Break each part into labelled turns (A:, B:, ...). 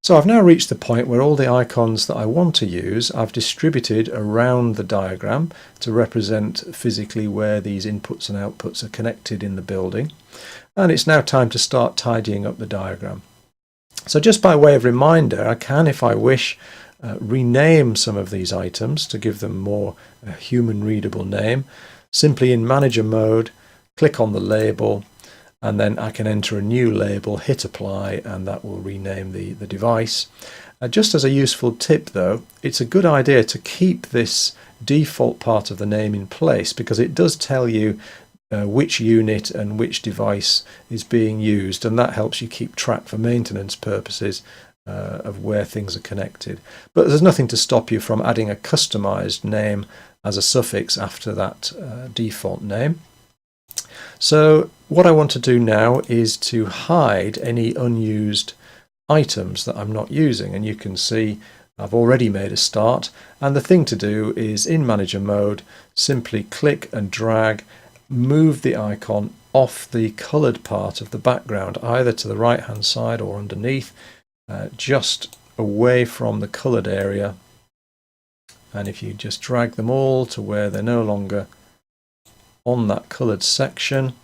A: So I've now reached the point where all the icons that I want to use I've distributed around the diagram to represent physically where these inputs and outputs are connected in the building. And it's now time to start tidying up the diagram. So just by way of reminder, I can, if I wish, rename some of these items to give them more human readable name. Simply in manager mode, click on the label, and then I can enter a new label, hit apply, and that will rename the device. Just as a useful tip though, it's a good idea to keep this default part of the name in place, because it does tell you which unit and which device is being used, and that helps you keep track for maintenance purposes of where things are connected. But there's nothing to stop you from adding a customized name as a suffix after that default name. So what I want to do now is to hide any unused items that I'm not using, and you can see I've already made a start, and the thing to do is in manager mode simply click and drag, move the icon off the coloured part of the background, either to the right hand side or underneath, just away from the coloured area. And if you just drag them all to where they're no longer on that coloured section,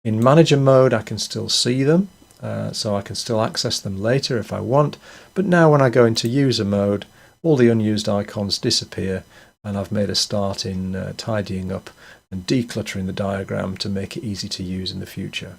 A: in manager mode I can still see them, so I can still access them later if I want, but now when I go into user mode, all the unused icons disappear, and I've made a start in tidying up and decluttering the diagram to make it easy to use in the future.